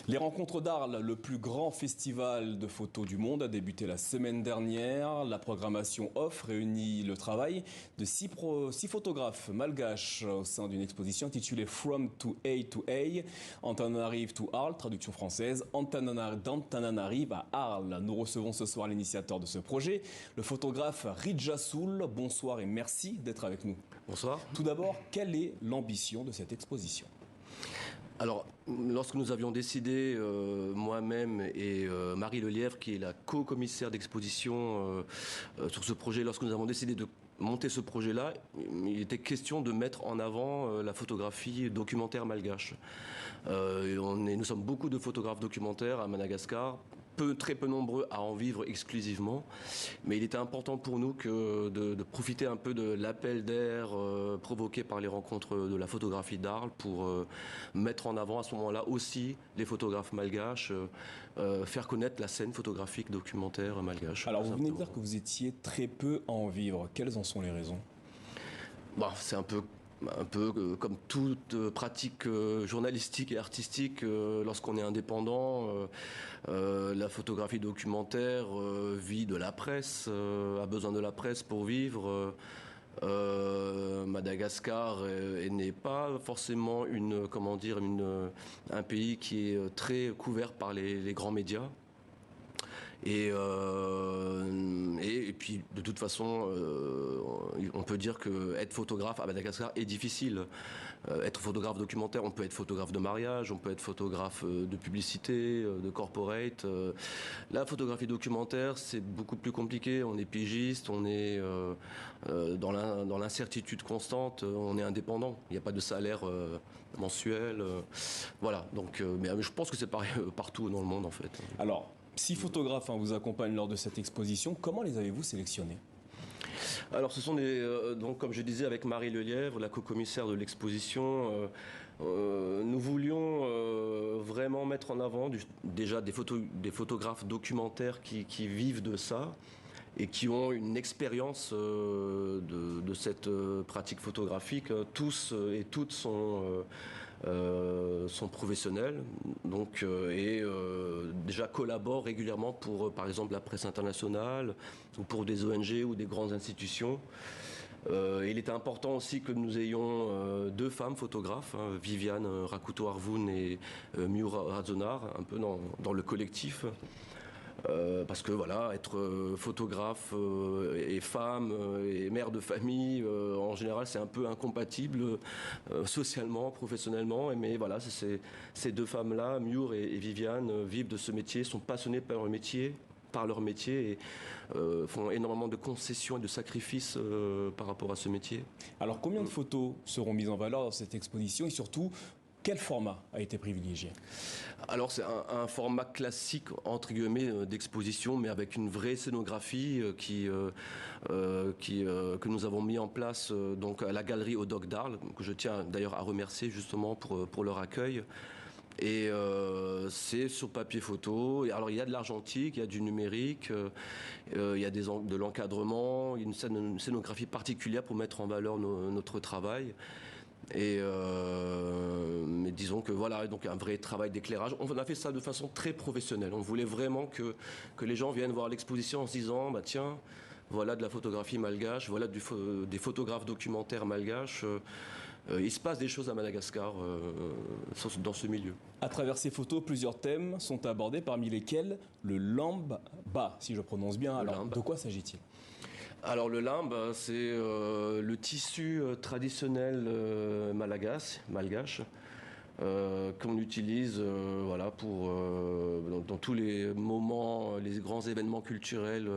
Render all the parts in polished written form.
Les Rencontres d'Arles, le plus grand festival de photos du monde, a débuté la semaine dernière. La programmation off réunit le travail de six photographes malgaches au sein d'une exposition intitulée From to A. Antananarive to Arles, traduction française, d'Antananarive à Arles. Nous recevons ce soir l'initiateur de ce projet, le photographe Ridja Soul. Bonsoir et merci d'être avec nous. Bonsoir. Tout d'abord, quelle est l'ambition de cette exposition ? Alors, lorsque nous avions décidé, moi-même et Marie Lelièvre, qui est la co-commissaire d'exposition sur ce projet, lorsque nous avons décidé de monter ce projet-là, il était question de mettre en avant la photographie documentaire malgache. Nous sommes beaucoup de photographes documentaires à Madagascar, très peu nombreux à en vivre exclusivement, mais il était important pour nous de profiter un peu de l'appel d'air provoqué par les rencontres de la photographie d'Arles pour mettre en avant à ce moment-là aussi les photographes malgaches, faire connaître la scène photographique documentaire malgache. Alors vous venez de dire que vous étiez très peu à en vivre. Quelles en sont les raisons ? C'est un peu comme toute pratique journalistique et artistique, lorsqu'on est indépendant, la photographie documentaire vit de la presse, a besoin de la presse pour vivre. Madagascar n'est pas forcément un pays qui est très couvert par les grands médias. Et puis, de toute façon, on peut dire que être photographe à Madagascar est difficile. Être photographe documentaire, on peut être photographe de mariage, on peut être photographe de publicité, de corporate. La photographie documentaire, c'est beaucoup plus compliqué. On est pigiste, on est dans l'incertitude constante, on est indépendant. Il n'y a pas de salaire mensuel. Voilà. Donc, mais je pense que c'est pareil partout dans le monde, en fait. Alors, 6 photographes vous accompagnent lors de cette exposition. Comment les avez-vous sélectionnés ? Alors, ce sont donc, comme je disais, avec Marie Lelièvre, la co-commissaire de l'exposition, nous voulions vraiment mettre en avant déjà des photographes documentaires qui vivent de ça et qui ont une expérience de cette pratique photographique. Tous et toutes sont professionnels, donc déjà collaborent régulièrement pour, par exemple, la presse internationale ou pour des ONG ou des grandes institutions. Il était important aussi que nous ayons 2 femmes photographes, Viviane Rakuto-Arvoun et Miur Radzonar, un peu dans le collectif. Parce que voilà, être photographe et femme et mère de famille, en général, c'est un peu incompatible socialement, professionnellement. Mais voilà, ces 2 femmes-là, Miur et Viviane, vivent de ce métier, sont passionnées par leur métier et font énormément de concessions et de sacrifices par rapport à ce métier. Alors, combien de photos seront mises en valeur dans cette exposition et surtout, quel format a été privilégié ? Alors c'est un format classique entre guillemets d'exposition, mais avec une vraie scénographie que nous avons mis en place donc à la galerie au Doc d'Arles, que je tiens d'ailleurs à remercier justement pour leur accueil. Et c'est sur papier photo. Alors il y a de l'argentique, il y a du numérique, il y a de l'encadrement, une scénographie particulière pour mettre en valeur notre travail. Mais disons que voilà, donc un vrai travail d'éclairage. On a fait ça de façon très professionnelle. On voulait vraiment que les gens viennent voir l'exposition en se disant tiens, voilà de la photographie malgache, voilà des photographes documentaires malgaches. Il se passe des choses à Madagascar dans ce milieu. À travers ces photos, plusieurs thèmes sont abordés, parmi lesquels le lamba, si je prononce bien. Alors, de quoi s'agit-il ? Alors le limbe, c'est le tissu traditionnel malgache qu'on utilise dans tous les moments, les grands événements culturels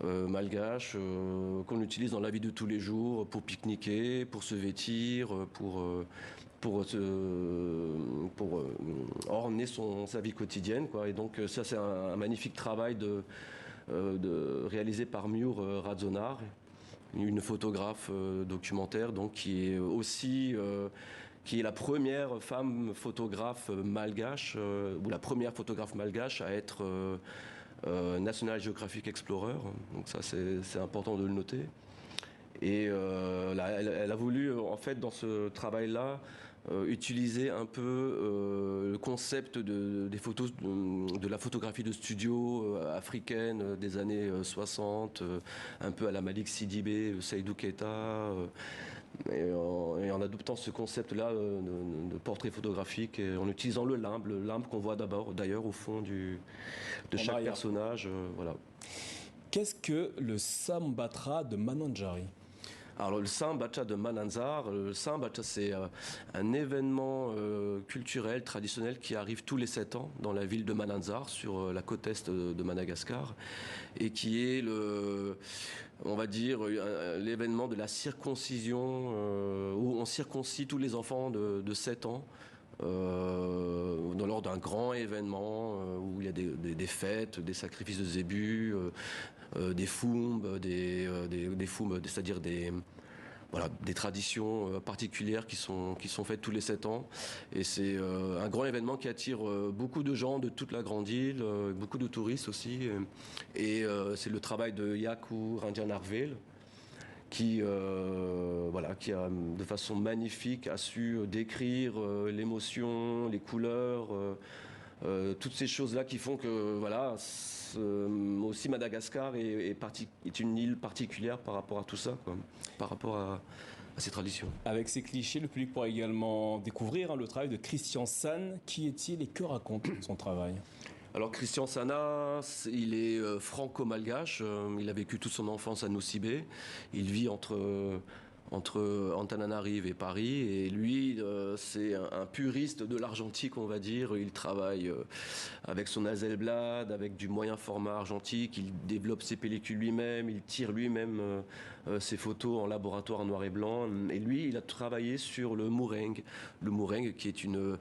malgaches, qu'on utilise dans la vie de tous les jours pour pique-niquer, pour se vêtir, pour orner sa vie quotidienne, quoi. Et donc ça c'est un magnifique travail réalisé par Miur Radzonar, une photographe documentaire donc qui est la première femme photographe malgache ou la première photographe malgache à être National Geographic Explorer. Donc ça c'est important de le noter. Et elle a voulu, en fait, dans ce travail-là, utiliser un peu le concept des photos de la photographie de studio africaine des années 60, un peu à la Malik Sidibé, Seydou Keita, et en adoptant ce concept-là de portrait photographique et en utilisant le limbe qu'on voit d'ailleurs au fond de chaque personnage. Voilà. Qu'est-ce que le Sambatra de Mananjari ? Alors le Sambatra de Mananzar, c'est un événement culturel, traditionnel qui arrive tous les 7 ans dans la ville de Mananzar, sur la côte est de Madagascar, et qui est on va dire, l'événement de la circoncision, où on circoncie tous les enfants de 7 ans. Lors d'un grand événement où il y a des fêtes, des sacrifices de zébus, des foumbes, c'est-à-dire des traditions particulières qui sont faites tous les 7 ans. Et c'est un grand événement qui attire beaucoup de gens de toute la grande île, beaucoup de touristes aussi. Et c'est le travail de Yaku Randjanarvel qui a de façon magnifique a su décrire l'émotion, les couleurs, toutes ces choses-là qui font que aussi Madagascar est une île particulière par rapport à tout ça, quoi, par rapport à ces traditions. Avec ces clichés, le public pourra également découvrir le travail de Christian San. Qui est-il et que raconte son travail ? Alors Christian Sana, il est franco-malgache, il a vécu toute son enfance à Nosy-Be, il vit entre Antananarive et Paris, et lui c'est un puriste de l'argentique, on va dire. Il travaille avec son Hasselblad, avec du moyen format argentique, il développe ses pellicules lui-même, il tire lui-même ses photos en laboratoire en noir et blanc, et lui il a travaillé sur le moureng qui est une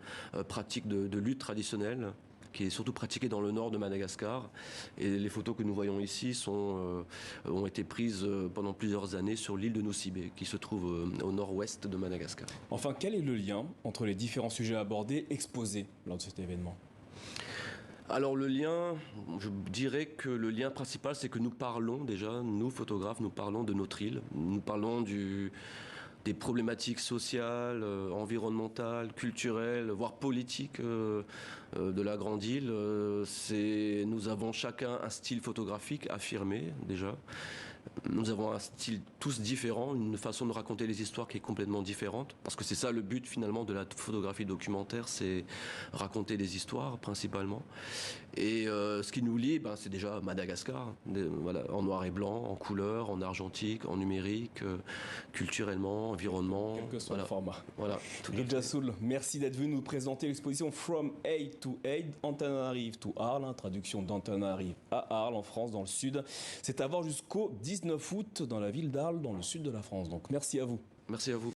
pratique de lutte traditionnelle qui est surtout pratiquée dans le nord de Madagascar. Et les photos que nous voyons ici ont été prises pendant plusieurs années sur l'île de Nosy-Be, qui se trouve au nord-ouest de Madagascar. Enfin, quel est le lien entre les différents sujets abordés, exposés lors de cet événement ? Alors le lien, je dirais que le lien principal, c'est que nous parlons déjà, nous photographes, nous parlons de notre île, nous parlons des problématiques sociales, environnementales, culturelles, voire politiques de la grande île. Nous avons chacun un style photographique affirmé déjà. Nous avons un style tous différent, une façon de raconter les histoires qui est complètement différente, parce que c'est ça le but finalement de la photographie documentaire, c'est raconter des histoires principalement. Et ce qui nous lie, c'est déjà Madagascar, en noir et blanc, en couleur, en argentique, en numérique, culturellement, environnement. Quel que soit le format. Voilà. Rija Soul, merci d'être venu nous présenter l'exposition From Aid to Aid, Antananarive to Arles, traduction d'Antananarive à Arles en France, dans le sud. C'est à voir jusqu'au 19 août dans la ville d'Arles, dans le sud de la France. Donc merci à vous. Merci à vous.